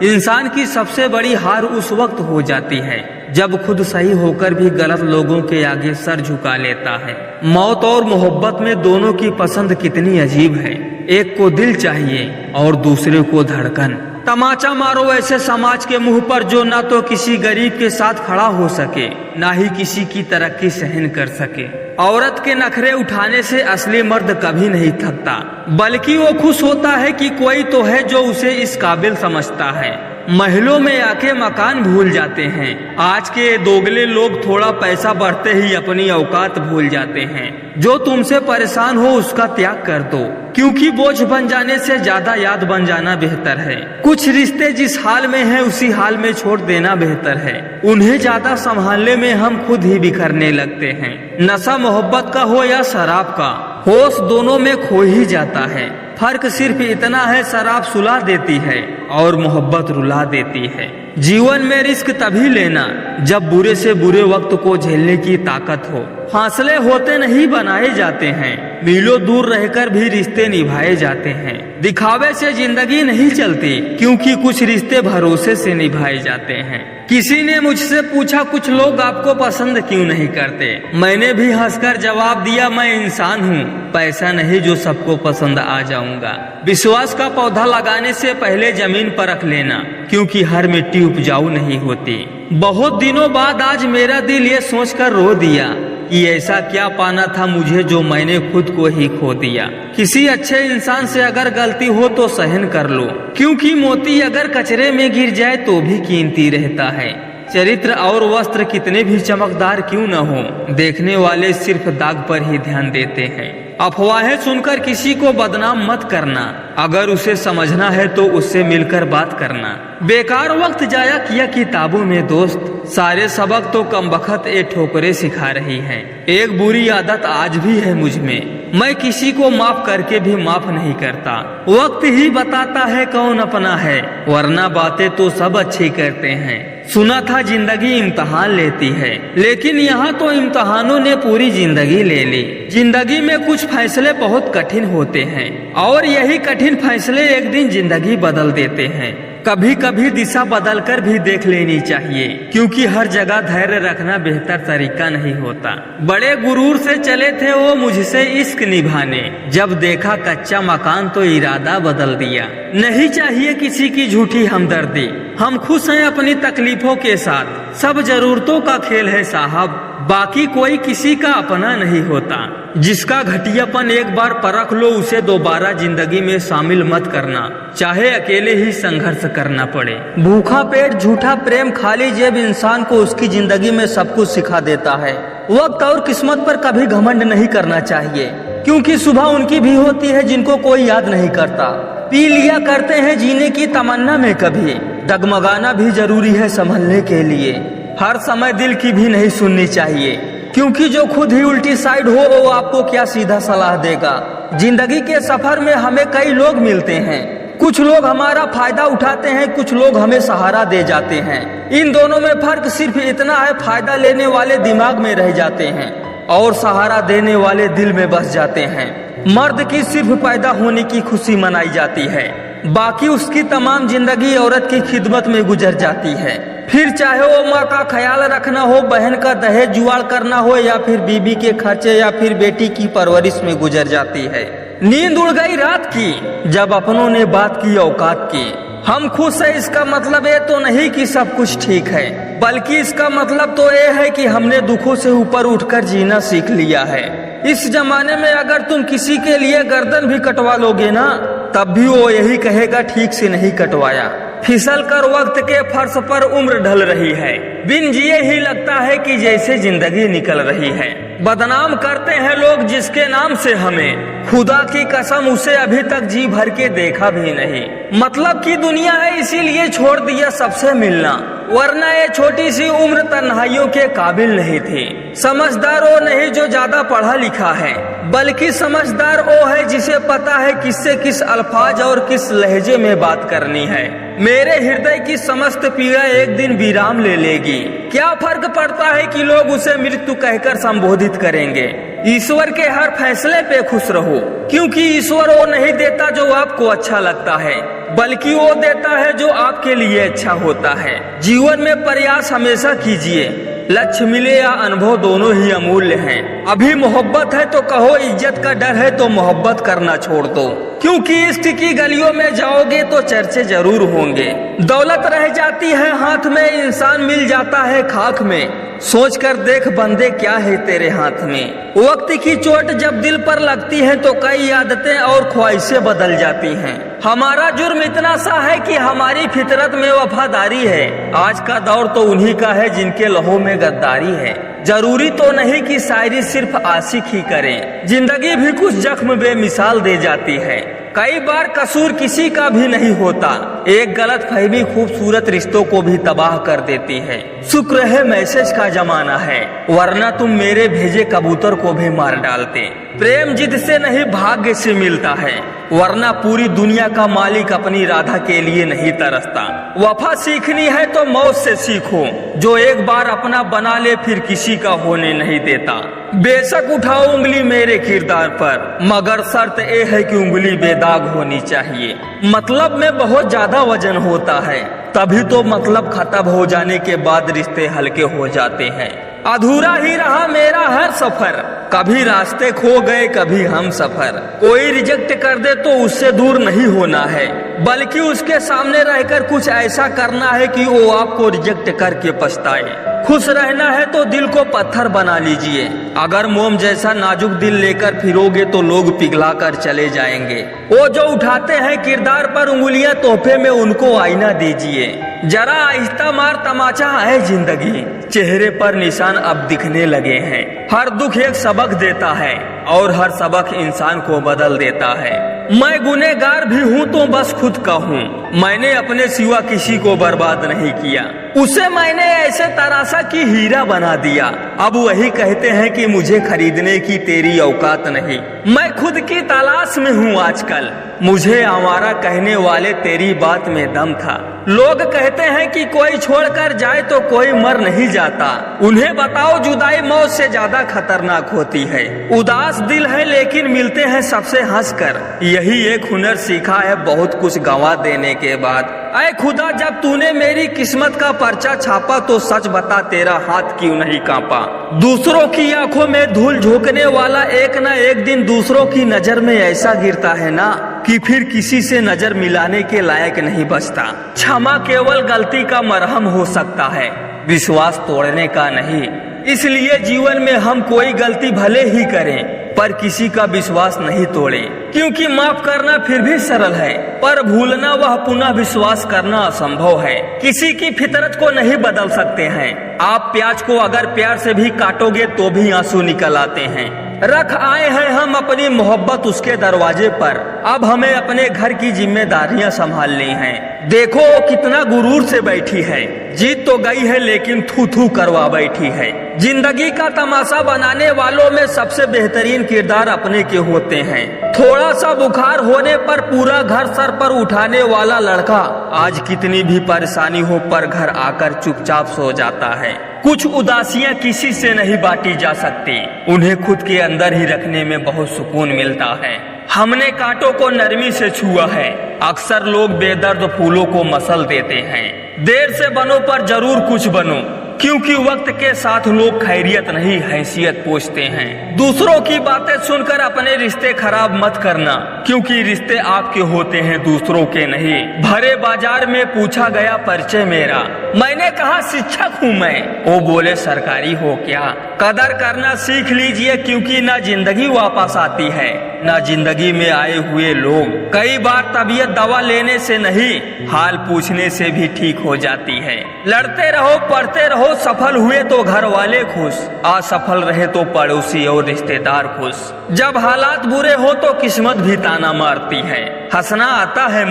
इंसान की सबसे बड़ी हार उस वक्त हो जाती है जब खुद सही होकर भी गलत लोगों के आगे सर झुका लेता है। मौत और मोहब्बत में दोनों की पसंद कितनी अजीब है। एक को दिल चाहिए और दूसरे को धड़कन। तमाचा मारो ऐसे समाज के मुंह पर जो ना तो किसी गरीब के साथ खड़ा हो सके, ना ही किसी की तरक्की सहन कर सके। औरत के नखरे उठाने से असली मर्द कभी नहीं थकता, बल्कि वो खुश होता है कि कोई तो है जो उसे इस काबिल समझता है। महलों में आके मकान भूल जाते हैं। आज के दोगले लोग थोड़ा पैसा बढ़ते ही अपनी औकात भूल जाते हैं। जो तुमसे परेशान हो उसका त्याग कर दो, क्योंकि बोझ बन जाने से ज्यादा याद बन जाना बेहतर है। कुछ रिश्ते जिस हाल में हैं उसी हाल में छोड़ देना बेहतर है। उन्हें ज्यादा संभालने में हम खुद ही बिखरने लगते हैं। नशा मोहब्बत का हो या शराब का, होश दोनों में खो ही जाता है। फर्क सिर्फ इतना है, शराब सुला देती है और मोहब्बत रुला देती है। जीवन में रिस्क तभी लेना जब बुरे से बुरे वक्त को झेलने की ताकत हो। फासले होते नहीं बनाए जाते हैं, मीलों दूर रहकर भी रिश्ते निभाए जाते हैं। दिखावे से जिंदगी नहीं चलती, क्योंकि कुछ रिश्ते भरोसे से निभाए जाते हैं। किसी ने मुझसे पूछा कुछ लोग आपको पसंद क्यों नहीं करते। मैंने भी हंसकर जवाब दिया, मैं इंसान हूँ, पैसा नहीं जो सबको पसंद आ जाऊंगा। विश्वास का पौधा लगाने से पहले जमीन पर रख लेना, क्योंकि हर मिट्टी उपजाऊ नहीं होती। बहुत दिनों बाद आज मेरा दिल ये सोचकर रो दिया कि ऐसा क्या पाना था मुझे जो मैंने खुद को ही खो दिया। किसी अच्छे इंसान से अगर गलती हो तो सहन कर लो, क्योंकि मोती अगर कचरे में गिर जाए तो भी कीमती रहता है। चरित्र और वस्त्र कितने भी चमकदार क्यों न हो, देखने वाले सिर्फ दाग पर ही ध्यान देते हैं। अफवाहें सुनकर किसी को बदनाम मत करना, अगर उसे समझना है तो उससे मिलकर बात करना। बेकार वक्त जाया किया किताबों में दोस्त, सारे सबक तो कमबख्त ये ठोकरें सिखा रही हैं। एक बुरी आदत आज भी है मुझ में, मैं किसी को माफ करके भी माफ नहीं करता। वक्त ही बताता है कौन अपना है, वरना बातें तो सब अच्छी करते हैं। सुना था जिंदगी इम्तिहान लेती है, लेकिन यहाँ तो इम्तिहानों ने पूरी जिंदगी ले ली। जिंदगी में कुछ फैसले बहुत कठिन होते हैं और यही कठिन फैसले एक दिन जिंदगी बदल देते हैं। कभी कभी दिशा बदलकर भी देख लेनी चाहिए, क्योंकि हर जगह धैर्य रखना बेहतर तरीका नहीं होता। बड़े गुरूर से चले थे वो मुझसे इश्क निभाने, जब देखा कच्चा मकान तो इरादा बदल दिया। नहीं चाहिए किसी की झूठी हमदर्दी, हम खुश हैं अपनी तकलीफों के साथ। सब जरूरतों का खेल है साहब, बाकी कोई किसी का अपना नहीं होता। जिसका घटियापन एक बार परख लो उसे दोबारा जिंदगी में शामिल मत करना, चाहे अकेले ही संघर्ष करना पड़े। भूखा पेट झूठा प्रेम खाली जेब इंसान को उसकी जिंदगी में सब कुछ सिखा देता है। वक्त और किस्मत पर कभी घमंड नहीं करना चाहिए, क्योंकि सुबह उनकी भी होती है जिनको कोई याद नहीं करता। पी लिया करते हैं जीने की तमन्ना में, कभी डगमगाना भी जरूरी है संभलने के लिए। हर समय दिल की भी नहीं सुननी चाहिए, क्योंकि जो खुद ही उल्टी साइड हो वो आपको क्या सीधा सलाह देगा। जिंदगी के सफर में हमें कई लोग मिलते हैं, कुछ लोग हमारा फायदा उठाते हैं, कुछ लोग हमें सहारा दे जाते हैं। इन दोनों में फर्क सिर्फ इतना है, फायदा लेने वाले दिमाग में रह जाते हैं और सहारा देने वाले दिल में बस जाते हैं। मर्द की सिर्फ पैदा होने की खुशी मनाई जाती है, बाकी उसकी तमाम जिंदगी औरत की खिदमत में गुजर जाती है। फिर चाहे वो माँ का ख्याल रखना हो, बहन का दहेज जुगाड़ करना हो, या फिर बीबी के खर्चे या फिर बेटी की परवरिश में गुजर जाती है। नींद उड़ गई रात की जब अपनों ने बात की औकात की। हम खुश है इसका मतलब ये तो नहीं कि सब कुछ ठीक है, बल्कि इसका मतलब तो ये है कि हमने दुखों से ऊपर उठकर जीना सीख लिया है। इस जमाने में अगर तुम किसी के लिए गर्दन भी कटवा लोगे ना, तब भी वो यही कहेगा ठीक से नहीं कटवाया। फिसल कर वक्त के फर्श पर उम्र ढल रही है, बिन जिए ही लगता है कि जैसे जिंदगी निकल रही है। बदनाम करते हैं लोग जिसके नाम से हमें, खुदा की कसम उसे अभी तक जी भर के देखा भी नहीं। मतलब की दुनिया है इसीलिए छोड़ दिया सबसे मिलना, वरना ये छोटी सी उम्र तन्हाइयों के काबिल नहीं थी। समझदार वो नहीं जो ज्यादा पढ़ा लिखा है, बल्कि समझदार वो है जिसे पता है किससे किस अल्फाज और किस लहजे में बात करनी है। मेरे हृदय की समस्त पीड़ा एक दिन विराम ले लेगी। क्या फर्क पड़ता है कि लोग उसे मृत्यु कहकर संबोधित करेंगे। ईश्वर के हर फैसले पे खुश रहो, क्योंकि ईश्वर वो नहीं देता जो आपको अच्छा लगता है, बल्कि वो देता है जो आपके लिए अच्छा होता है। जीवन में प्रयास हमेशा कीजिए, लक्ष्य मिले या अनुभव दोनों ही अमूल्य हैं। अभी मोहब्बत है तो कहो, इज्जत का डर है तो मोहब्बत करना छोड़ दो, क्योंकि इश्क की गलियों में जाओगे तो चर्चे जरूर होंगे। दौलत रह जाती है हाथ में, इंसान मिल जाता है खाक में। सोच कर देख बंदे क्या है तेरे हाथ में। वक्त की चोट जब दिल पर लगती है तो कई आदतें और ख्वाहिशें बदल जाती हैं। हमारा जुर्म इतना सा है कि हमारी फितरत में वफादारी है। आज का दौर तो उन्हीं का है जिनके लहू में गद्दारी है। जरूरी तो नहीं कि शायरी सिर्फ आशिक ही करें, जिंदगी भी कुछ जख्म बेमिसाल दे जाती है। कई बार कसूर किसी का भी नहीं होता, एक गलत फहमी खूबसूरत रिश्तों को भी तबाह कर देती है। शुक्र है मैसेज का जमाना है, वरना तुम मेरे भेजे कबूतर को भी मार डालते। प्रेम जिद से नहीं भाग्य से मिलता है, वरना पूरी दुनिया का मालिक अपनी राधा के लिए नहीं तरसता। वफा सीखनी है तो मौत से सीखो, जो एक बार अपना बना ले फिर किसी का होने नहीं देता। बेशक उठाओ उंगली मेरे किरदार पर, मगर शर्त ये है कि उंगली बेदाग होनी चाहिए। मतलब में बहुत ज्यादा वजन होता है, तभी तो मतलब खत्म हो जाने के बाद रिश्ते हल्के हो जाते हैं। अधूरा ही रहा मेरा हर सफर, कभी रास्ते खो गए कभी हम सफर। कोई रिजेक्ट कर दे तो उससे दूर नहीं होना है, बल्कि उसके सामने रहकर कुछ ऐसा करना है कि वो आपको रिजेक्ट करके पछताए। खुश रहना है तो दिल को पत्थर बना लीजिए, अगर मोम जैसा नाजुक दिल लेकर फिरोगे तो लोग पिघला कर चले जाएंगे। वो जो उठाते हैं किरदार पर उंगलियां, तोहफे में उनको आईना दीजिए। जरा आहिस्ता मार तमाचा है जिंदगी, चेहरे पर निशान अब दिखने लगे हैं। हर दुख एक सबक देता है और हर सबक इंसान को बदल देता है। मैं गुनहगार भी हूँ तो बस खुद का हूँ, मैंने अपने सिवा किसी को बर्बाद नहीं किया। उसे मैंने ऐसे तराशा की हीरा बना दिया, अब वही कहते हैं कि मुझे खरीदने की तेरी औकात नहीं। मैं खुद की तलाश में हूँ आजकल, मुझे आवारा कहने वाले तेरी बात में दम था। लोग कहते हैं कि कोई छोड़कर जाए तो कोई मर नहीं जाता, उन्हें बताओ जुदाई मौत से ज्यादा खतरनाक होती है। उदास दिल है लेकिन मिलते हैं सबसे हंसकर, यही एक हुनर सीखा है बहुत कुछ गंवा देने के बाद। ऐ खुदा जब तूने मेरी किस्मत का पर्चा छापा तो सच बता तेरा हाथ क्यों नहीं कांपा। दूसरों की आंखों में धूल झोंकने वाला एक न एक दिन दूसरों की नजर में ऐसा गिरता है ना कि फिर किसी से नजर मिलाने के लायक नहीं बचता। क्षमा केवल गलती का मरहम हो सकता है, विश्वास तोड़ने का नहीं। इसलिए जीवन में हम कोई गलती भले ही करें पर किसी का विश्वास नहीं तोड़े, क्योंकि माफ करना फिर भी सरल है पर भूलना वह पुनः विश्वास करना असंभव है। किसी की फितरत को नहीं बदल सकते हैं, आप प्याज को अगर प्यार से भी काटोगे तो भी आंसू निकल आते हैं। रख आए हैं हम अपनी मोहब्बत उसके दरवाजे पर, अब हमें अपने घर की जिम्मेदारियां संभालनी हैं। देखो वो कितना गुरूर से बैठी है, जीत तो गई है लेकिन थू थू करवा बैठी है। जिंदगी का तमाशा बनाने वालों में सबसे बेहतरीन किरदार अपने के होते हैं। थोड़ा सा बुखार होने पर पूरा घर सर पर उठाने वाला लड़का आज कितनी भी परेशानी हो पर घर आकर चुपचाप सो जाता है। कुछ उदासियां किसी से नहीं बांटी जा सकती, उन्हें खुद के अंदर ही रखने में बहुत सुकून मिलता है। हमने कांटों को नरमी से छुआ है, अक्सर लोग बेदर्द फूलों को मसल देते हैं। देर से बनो पर जरूर कुछ बनो, क्योंकि वक्त के साथ लोग खैरियत नहीं हैसियत पूछते हैं। दूसरों की बातें सुनकर अपने रिश्ते खराब मत करना, क्योंकि रिश्ते आपके होते हैं दूसरों के नहीं। भरे बाजार में पूछा गया परिचय मेरा, मैंने कहा शिक्षक हूँ मैं, वो बोले सरकारी हो क्या। कदर करना सीख लीजिए, क्योंकि ना जिंदगी वापस आती है ना जिंदगी में आए हुए लोग। कई बार तबीयत दवा लेने से नहीं हाल पूछने से भी ठीक हो जाती है। लड़ते रहो पढ़ते रहो, सफल हुए तो घर वाले खुश, असफल रहे तो पड़ोसी और रिश्तेदार खुश। जब हालात बुरे हो तो किस्मत भी ताना मारती है। हंसना आता है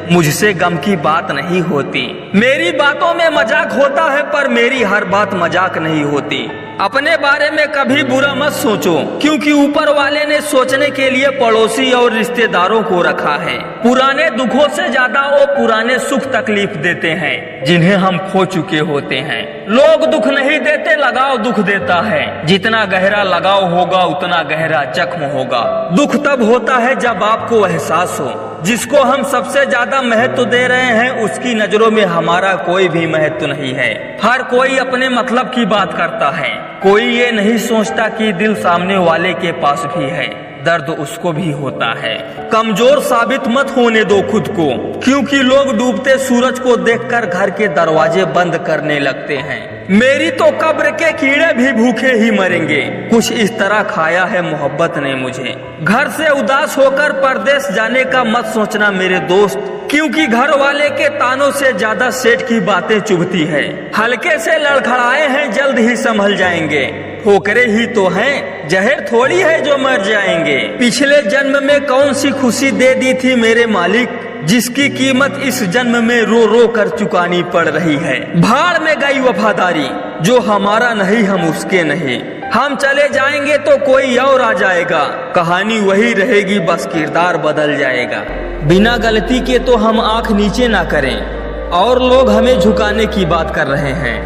मुझसे गम की बात नहीं होती। मेरी बातों में मजाक होता है पर मेरी हर बात मजाक नहीं होती। अपने बारे में कभी बुरा मत सोचो, क्योंकि ऊपर वाले ने सोचने के लिए पड़ोसी और रिश्तेदारों को रखा है। पुराने दुखों से ज्यादा वो पुराने सुख तकलीफ देते हैं जिन्हें हम खो चुके होते हैं। लोग दुख नहीं देते, लगाव दुख देता है। जितना गहरा लगाव होगा उतना गहरा जख्म होगा। दुख तब होता है जब आपको एहसास हो जिसको हम सबसे ज्यादा महत्व दे रहे हैं उसकी नजरों में हमारा कोई भी महत्व नहीं है। हर कोई अपने मतलब की बात करता है, कोई ये नहीं सोचता कि दिल सामने वाले के पास भी है, दर्द उसको भी होता है। कमजोर साबित मत होने दो खुद को, क्योंकि लोग डूबते सूरज को देखकर घर के दरवाजे बंद करने लगते हैं। मेरी तो कब्र के कीड़े भी भूखे ही मरेंगे, कुछ इस तरह खाया है मोहब्बत ने मुझे। घर से उदास होकर परदेश जाने का मत सोचना मेरे दोस्त, क्योंकि घर वाले के तानों से ज्यादा सेठ की बातें चुभती है। हल्के से लड़खड़ाए हैं, जल्द ही संभल जाएंगे। ठोकरे ही तो हैं, जहर थोड़ी है जो मर जाएंगे। पिछले जन्म में कौन सी खुशी दे दी थी मेरे मालिक, जिसकी कीमत इस जन्म में रो रो कर चुकानी पड़ रही है। भाड़ में गई वफादारी, जो हमारा नहीं हम उसके नहीं। हम चले जाएंगे तो कोई और आ जाएगा, कहानी वही रहेगी बस किरदार बदल जाएगा। बिना गलती के तो हम आंख नीचे ना करें और लोग हमें झुकाने की बात कर रहे हैं।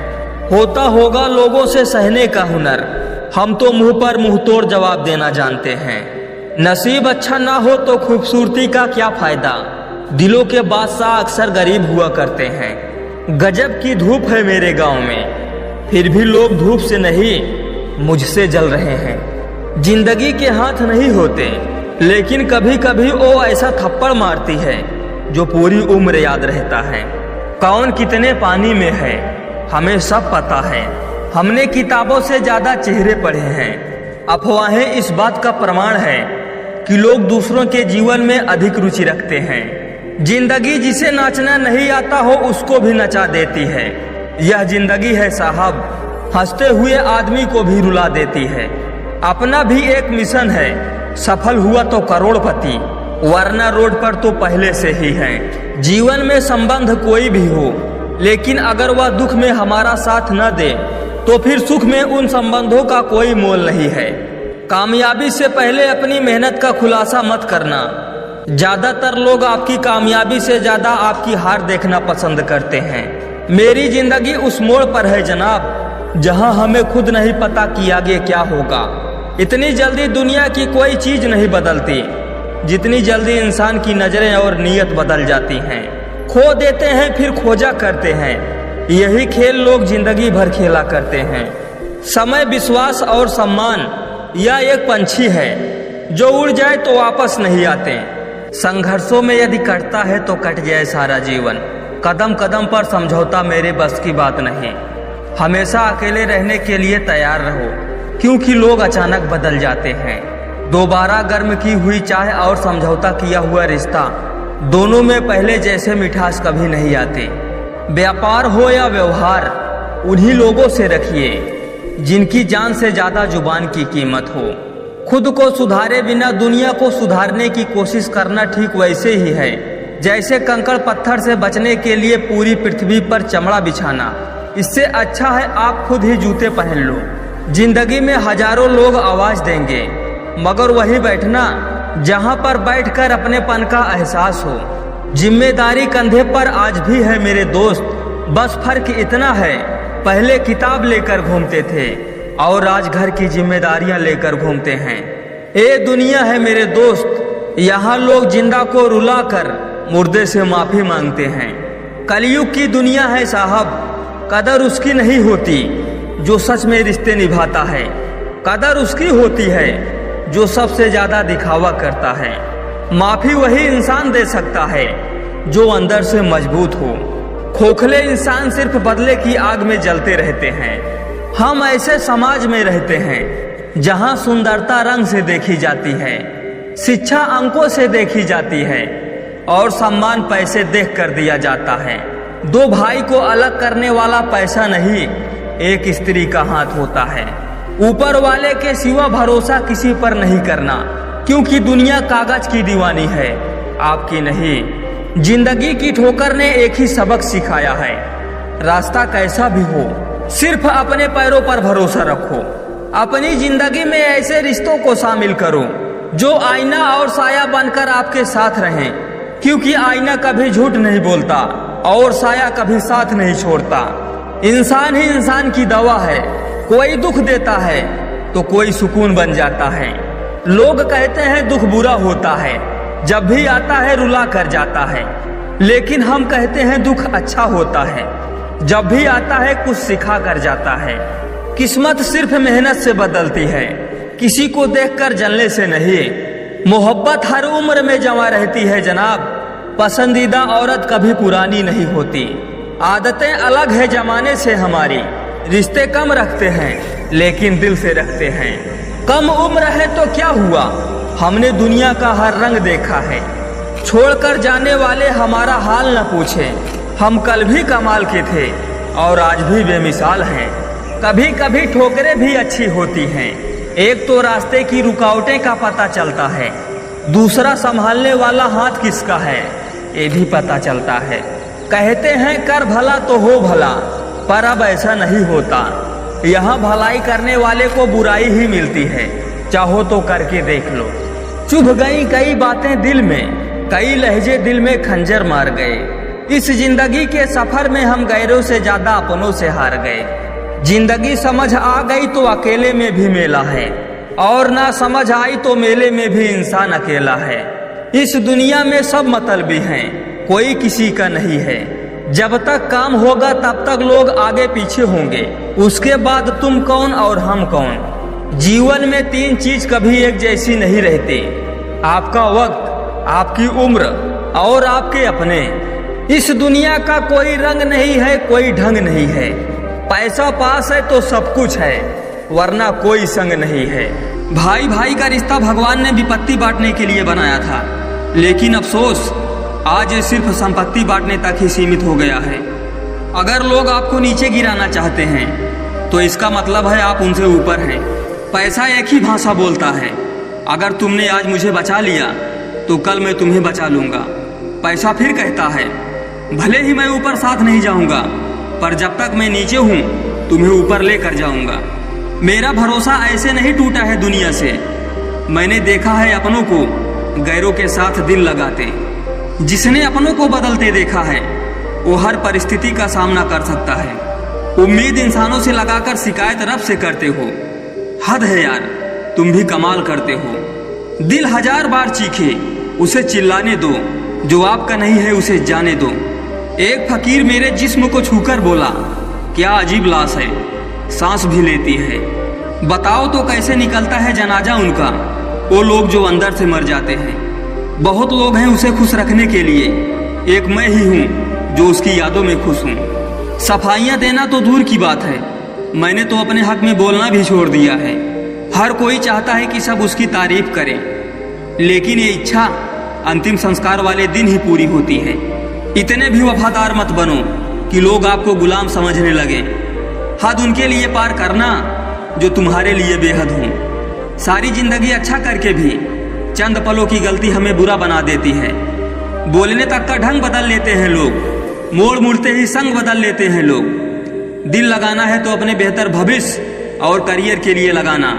होता होगा लोगों से सहने का हुनर, हम तो मुंह पर मुंह तोड़ जवाब देना जानते हैं। नसीब अच्छा ना हो तो खूबसूरती का क्या फायदा, दिलों के बादशाह अक्सर गरीब हुआ करते हैं। गजब की धूप है मेरे गांव में, फिर भी लोग धूप से नहीं मुझसे जल रहे हैं। जिंदगी के हाथ नहीं होते, लेकिन कभी कभी वो ऐसा थप्पड़ मारती है जो पूरी उम्र याद रहता है। कौन कितने पानी में है हमें सब पता है, हमने किताबों से ज्यादा चेहरे पढ़े हैं। अफवाहें इस बात का प्रमाण है कि लोग दूसरों के जीवन में अधिक रुचि रखते हैं। जिंदगी जिसे नाचना नहीं आता हो उसको भी नचा देती है। यह जिंदगी है साहब, हंसते हुए आदमी को भी रुला देती है। अपना भी एक मिशन है, सफल हुआ तो करोड़पति, वरना रोड पर तो पहले से ही है। जीवन में संबंध कोई भी हो, लेकिन अगर वह दुख में हमारा साथ न दे तो फिर सुख में उन संबंधों का कोई मोल नहीं है। कामयाबी से पहले अपनी मेहनत का खुलासा मत करना। ज्यादातर लोग आपकी कामयाबी से ज्यादा आपकी हार देखना पसंद करते हैं। मेरी जिंदगी उस मोड़ पर है जनाब, जहां हमें खुद नहीं पता कि आगे क्या होगा। इतनी जल्दी दुनिया की कोई चीज नहीं बदलती जितनी जल्दी इंसान की नजरें और नीयत बदल जाती हैं। खो देते हैं फिर खोजा करते हैं, यही खेल लोग जिंदगी भर खेला करते हैं। समय, विश्वास और सम्मान यह एक पंछी है जो उड़ जाए तो वापस नहीं आते। संघर्षों में यदि कटता है तो कट जाए सारा जीवन। कदम कदम पर समझौता मेरे बस की बात नहीं। हमेशा अकेले रहने के लिए तैयार रहो, क्योंकि लोग अचानक बदल जाते हैं। दोबारा गर्म की हुई चाय और समझौता किया हुआ रिश्ता, दोनों में पहले जैसे मिठास कभी नहीं आती। व्यापार हो या व्यवहार, उन्हीं लोगों से रखिए जिनकी जान से ज्यादा जुबान की कीमत हो। खुद को सुधारे बिना दुनिया को सुधारने की कोशिश करना ठीक वैसे ही है जैसे कंकड़ पत्थर से बचने के लिए पूरी पृथ्वी पर चमड़ा बिछाना। इससे अच्छा है आप खुद ही जूते पहन लो। जिंदगी में हजारों लोग आवाज देंगे, मगर वही बैठना जहां पर बैठकर अपनेपन का एहसास हो। जिम्मेदारी कंधे पर आज भी है मेरे दोस्त, बस फर्क इतना है, पहले किताब लेकर घूमते थे और आज घर की जिम्मेदारियां लेकर घूमते हैं। ए दुनिया है मेरे दोस्त, यहाँ लोग जिंदा को रुलाकर मुर्दे से माफी मांगते हैं। कलयुग की दुनिया है साहब, कदर उसकी नहीं होती जो सच में रिश्ते निभाता है। कदर उसकी होती है जो सबसे ज्यादा दिखावा करता है। माफी वही इंसान दे सकता है जो अंदर से मजबूत हो। खोखले इंसान सिर्फ बदले की आग में जलते रहते हैं। हम ऐसे समाज में रहते हैं जहां सुंदरता रंग से देखी जाती है, शिक्षा अंकों से देखी जाती है और सम्मान पैसे देख कर दिया जाता है। दो भाई को अलग करने वाला पैसा नहीं, एक स्त्री का हाथ होता है। ऊपर वाले के सिवा भरोसा किसी पर नहीं करना, क्योंकि दुनिया कागज की दीवानी है, आपकी नहीं। जिंदगी की ठोकर ने एक ही सबक सिखाया है, रास्ता कैसा भी हो सिर्फ अपने पैरों पर भरोसा रखो। अपनी जिंदगी में ऐसे रिश्तों को शामिल करो जो आईना और साया बनकर आपके साथ रहें, क्योंकि आईना कभी झूठ नहीं बोलता और साया कभी साथ नहीं छोड़ता। इंसान ही इंसान की दवा है। कोई दुख देता है तो कोई सुकून बन जाता है। लोग कहते हैं दुख बुरा होता है, जब भी आता है रुला कर जाता है। लेकिन हम कहते हैं दुख अच्छा होता है, जब भी आता है कुछ सिखा कर जाता है। किस्मत सिर्फ मेहनत से बदलती है, किसी को देखकर जलने से नहीं। मोहब्बत हर उम्र में जमा रहती है जनाब, पसंदीदा औरत कभी पुरानी नहीं होती। आदतें अलग है जमाने से हमारी, रिश्ते कम रखते हैं लेकिन दिल से रखते हैं। कम उम्र है तो क्या हुआ, हमने दुनिया का हर रंग देखा है। छोड़कर जाने वाले हमारा हाल न पूछे, हम कल भी कमाल के थे और आज भी बेमिसाल हैं। कभी कभी ठोकरें भी अच्छी होती हैं, एक तो रास्ते की रुकावटें का पता चलता है, दूसरा संभालने वाला हाथ किसका है ये भी पता चलता है। कहते हैं कर भला तो हो भला, पर अब ऐसा नहीं होता। यहाँ भलाई करने वाले को बुराई ही मिलती है, चाहो तो करके देख लो। चुभ गई कई बातें दिल में, कई लहजे दिल में खंजर मार गए। इस जिंदगी के सफर में हम गैरों से ज्यादा अपनों से हार गए। जिंदगी समझ आ गई तो अकेले में भी मेला है, और ना समझ आई तो मेले में भी इंसान अकेला है। इस दुनिया में सब मतलबी हैं, कोई किसी का नहीं है। जब तक काम होगा तब तक लोग आगे पीछे होंगे, उसके बाद तुम कौन और हम कौन। जीवन में तीन चीज कभी एक जैसी नहीं रहती, आपका वक्त, आपकी उम्र और आपके अपने। इस दुनिया का कोई रंग नहीं है, कोई ढंग नहीं है। पैसा पास है तो सब कुछ है, वरना कोई संग नहीं है। भाई भाई का रिश्ता भगवान ने विपत्ति बांटने के लिए बनाया था, लेकिन अफसोस आज ये सिर्फ संपत्ति बांटने तक ही सीमित हो गया है। अगर लोग आपको नीचे गिराना चाहते हैं तो इसका मतलब है आप उनसे ऊपर हैं। पैसा एक ही भाषा बोलता है, अगर तुमने आज मुझे बचा लिया तो कल मैं तुम्हें बचा लूंगा। पैसा फिर कहता है भले ही मैं ऊपर साथ नहीं जाऊंगा, पर जब तक मैं नीचे हूँ तुम्हें ऊपर लेकर जाऊंगा। मेरा भरोसा ऐसे नहीं टूटा है दुनिया से, मैंने देखा है अपनों को गैरों के साथ दिल लगाते। जिसने अपनों को बदलते देखा है वो हर परिस्थिति का सामना कर सकता है। उम्मीद इंसानों से लगाकर शिकायत रब से करते हो, हद है यार, तुम भी कमाल करते हो। दिल हजार बार चीखे उसे चिल्लाने दो, जो आपका नहीं है उसे जाने दो। एक फकीर मेरे जिस्म को छूकर बोला क्या अजीब लाश है, सांस भी लेती है। बताओ तो कैसे निकलता है जनाजा उनका, वो लोग जो अंदर से मर जाते हैं। बहुत लोग हैं उसे खुश रखने के लिए, एक मैं ही हूँ जो उसकी यादों में खुश हूँ। सफाइयाँ देना तो दूर की बात है, मैंने तो अपने हक में बोलना भी छोड़ दिया है। हर कोई चाहता है कि सब उसकी तारीफ करें, लेकिन ये इच्छा अंतिम संस्कार वाले दिन ही पूरी होती है। इतने भी वफादार मत बनो कि लोग आपको गुलाम समझने लगे। हद उनके लिए पार करना जो तुम्हारे लिए बेहद हो। सारी जिंदगी अच्छा करके भी चंद पलों की गलती हमें बुरा बना देती है। बोलने तक का ढंग बदल लेते हैं लोग, मोड़ मुड़ते ही संग बदल लेते हैं लोग। दिल लगाना है तो अपने बेहतर भविष्य और करियर के लिए लगाना,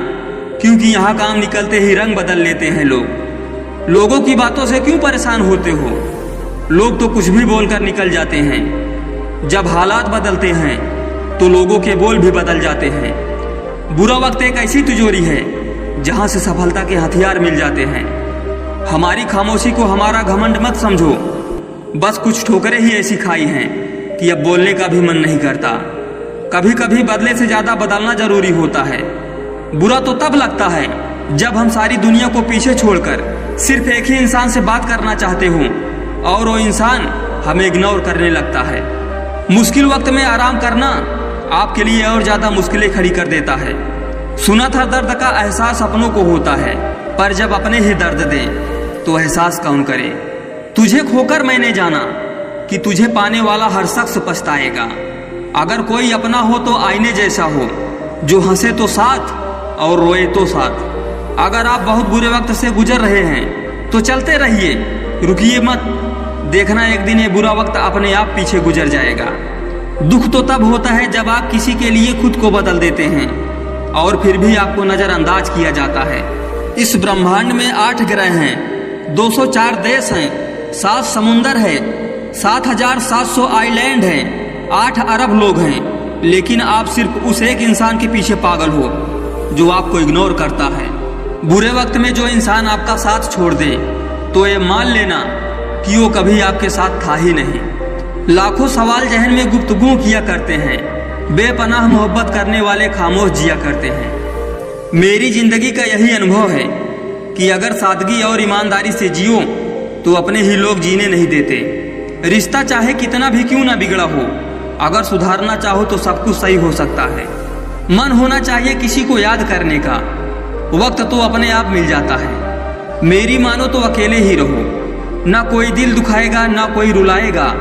क्योंकि यहाँ काम निकलते ही रंग बदल लेते हैं लोग। लोगों की बातों से क्यों परेशान होते हो, लोग तो कुछ भी बोलकर निकल जाते हैं। जब हालात बदलते हैं तो लोगों के बोल भी बदल जाते हैं। बुरा वक्त एक ऐसी तिजोरी है जहां से सफलता के हथियार मिल जाते हैं। हमारी खामोशी को हमारा घमंड मत समझो, बस कुछ ठोकरें ही ऐसी खाई हैं कि अब बोलने का भी मन नहीं करता। कभी कभी बदले से ज्यादा बदलना जरूरी होता है। बुरा तो तब लगता है जब हम सारी दुनिया को पीछे छोड़कर सिर्फ एक ही इंसान से बात करना चाहते हों और वो इंसान हमें इग्नोर करने लगता है। मुश्किल वक्त में आराम करना आपके लिए और ज्यादा मुश्किलें खड़ी कर देता है। सुना था दर्द का एहसास अपनों को होता है, पर जब अपने ही दर्द दें तो एहसास कौन करे। तुझे खोकर मैंने जाना कि तुझे पाने वाला हर शख्स पछताएगा। अगर कोई अपना हो तो आईने जैसा हो, जो हंसे तो साथ और रोए तो साथ। अगर आप बहुत बुरे वक्त से गुजर रहे हैं तो चलते रहिए, रुकिए मत। देखना एक दिन ये बुरा वक्त अपने आप पीछे गुजर जाएगा। दुख तो तब होता है जब आप किसी के लिए खुद को बदल देते हैं और फिर भी आपको नजरअंदाज किया जाता है। इस ब्रह्मांड में 8 ग्रह हैं, 204 देश हैं, 7 समुंदर है, 7,700 आइलैंड हैं, 8 अरब लोग हैं, लेकिन आप सिर्फ उस एक इंसान के पीछे पागल हो जो आपको इग्नोर करता है। बुरे वक्त में जो इंसान आपका साथ छोड़ दे तो ये मान लेना कि वो कभी आपके साथ था ही नहीं। लाखों सवाल जहन में गुफ्तगू किया करते हैं, बेपनाह मोहब्बत करने वाले खामोश जिया करते हैं। मेरी जिंदगी का यही अनुभव है कि अगर सादगी और ईमानदारी से जियो तो अपने ही लोग जीने नहीं देते। रिश्ता चाहे कितना भी क्यों ना बिगड़ा हो, अगर सुधारना चाहो तो सब कुछ सही हो सकता है। मन होना चाहिए किसी को याद करने का, वक्त तो अपने आप मिल जाता है। मेरी मानो तो अकेले ही रहो, ना कोई दिल दुखाएगा, ना कोई रुलाएगा,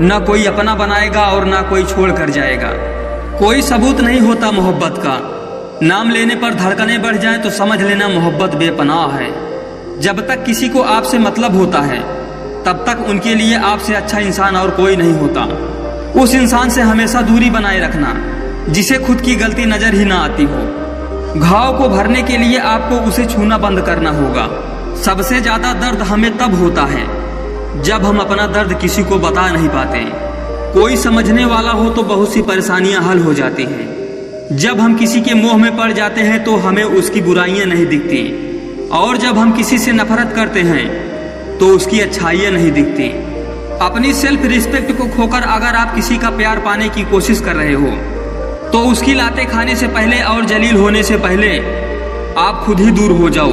ना कोई अपना बनाएगा और ना कोई छोड़ कर जाएगा। कोई सबूत नहीं होता मोहब्बत का, नाम लेने पर धड़कनें बढ़ जाएं तो समझ लेना मोहब्बत बेपनाह है। जब तक किसी को आपसे मतलब होता है तब तक उनके लिए आपसे अच्छा इंसान और कोई नहीं होता। उस इंसान से हमेशा दूरी बनाए रखना जिसे खुद की गलती नजर ही ना आती हो। घाव को भरने के लिए आपको उसे छूना बंद करना होगा। सबसे ज्यादा दर्द हमें तब होता है जब हम अपना दर्द किसी को बता नहीं पाते। कोई समझने वाला हो तो बहुत सी परेशानियां हल हो जाती हैं। जब हम किसी के मोह में पड़ जाते हैं तो हमें उसकी बुराइयां नहीं दिखती, और जब हम किसी से नफरत करते हैं तो उसकी अच्छाइयां नहीं दिखती। अपनी सेल्फ रिस्पेक्ट को खोकर अगर आप किसी का प्यार पाने की कोशिश कर रहे हो तो उसकी लातें खाने से पहले और जलील होने से पहले आप खुद ही दूर हो जाओ,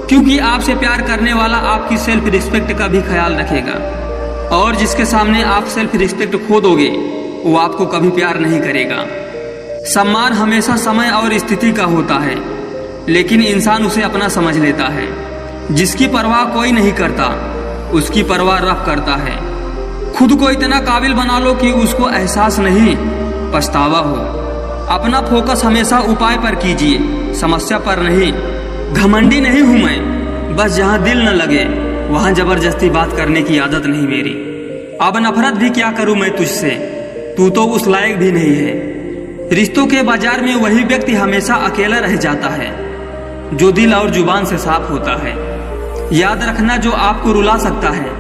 क्योंकि आपसे प्यार करने वाला आपकी सेल्फ रिस्पेक्ट का भी ख्याल रखेगा, और जिसके सामने आप सेल्फ रिस्पेक्ट खो दोगे वो आपको कभी प्यार नहीं करेगा। सम्मान हमेशा समय और स्थिति का होता है, लेकिन इंसान उसे अपना समझ लेता है। जिसकी परवाह कोई नहीं करता उसकी परवाह रब करता है। खुद को इतना काबिल बना लो कि उसको एहसास नहीं पछतावा हो। अपना फोकस हमेशा उपाय पर कीजिए, समस्या पर नहीं। घमंडी नहीं हूं मैं, बस जहां दिल न लगे वहां जबरदस्ती बात करने की आदत नहीं मेरी। अब नफरत भी क्या करूं मैं तुझसे, तू तो उस लायक भी नहीं है। रिश्तों के बाजार में वही व्यक्ति हमेशा अकेला रह जाता है जो दिल और जुबान से साफ होता है। याद रखना, जो आपको रुला सकता है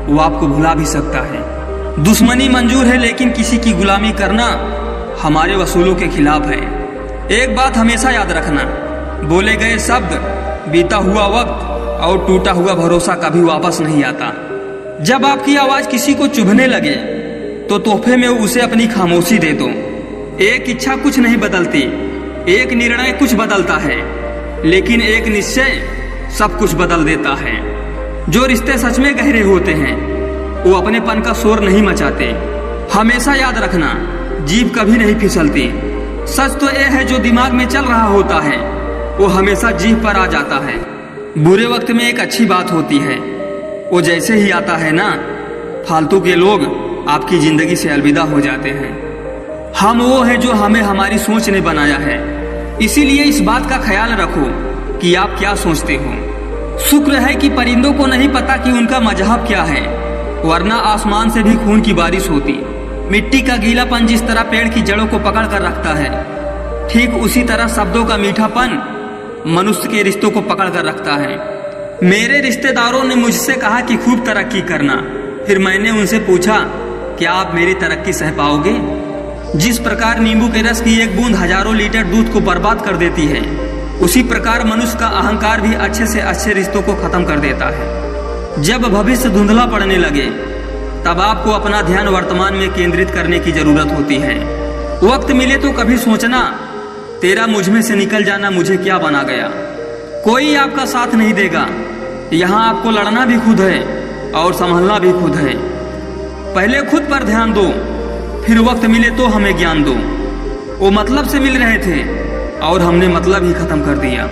वो आपको भुला भी सकता है। दुश्मनी मंजूर है लेकिन किसी की गुलामी करना हमारे वसूलों के खिलाफ है। एक बात हमेशा याद रखना, बोले गए शब्द, बीता हुआ वक्त और टूटा हुआ भरोसा कभी वापस नहीं आता। जब आपकी आवाज किसी को चुभने लगे तो तोहफे में उसे अपनी खामोशी दे दो। एक इच्छा कुछ नहीं बदलती, एक निर्णय कुछ बदलता है, लेकिन एक निश्चय सब कुछ बदल देता है। जो रिश्ते सच में गहरे होते हैं वो अपनेपन का शोर नहीं मचाते। हमेशा याद रखना, जीभ कभी नहीं फिसलती। सच तो यह है जो दिमाग में चल रहा होता है वो हमेशा जीभ पर आ जाता है। बुरे वक्त में एक अच्छी बात होती है, वो जैसे ही आता है ना, फालतू के लोग आपकी जिंदगी से अलविदा हो जाते हैं। हम वो है जो हमें हमारी सोच ने बनाया है, इसीलिए इस बात का ख्याल रखो कि आप क्या सोचते हो। शुक्र है कि परिंदों को नहीं पता कि उनका मजहब क्या है, वरना आसमान से भी खून की बारिश होती। मिट्टी का गीलापन जिस तरह पेड़ की जड़ों को पकड़ कर रखता है, ठीक उसी तरह शब्दों का मीठापन मनुष्य के रिश्तों को पकड़ कर रखता है। मेरे रिश्तेदारों ने मुझसे कहा कि खूब तरक्की करना, फिर मैंने उनसे पूछा क्या आप मेरी तरक्की सह पाओगे? जिस प्रकार नींबू के रस की एक बूंद हजारों लीटर दूध को बर्बाद कर देती है, उसी प्रकार मनुष्य का अहंकार भी अच्छे से अच्छे रिश्तों को खत्म कर देता है। जब भविष्य धुंधला पड़ने लगे तब आपको अपना ध्यान वर्तमान में केंद्रित करने की जरूरत होती है। वक्त मिले तो कभी सोचना, तेरा मुझ में से निकल जाना मुझे क्या बना गया। कोई आपका साथ नहीं देगा, यहाँ आपको लड़ना भी खुद है और संभलना भी खुद है। पहले खुद पर ध्यान दो, फिर वक्त मिले तो हमें ज्ञान दो। वो मतलब से मिल रहे थे और हमने मतलब ही खत्म कर दिया।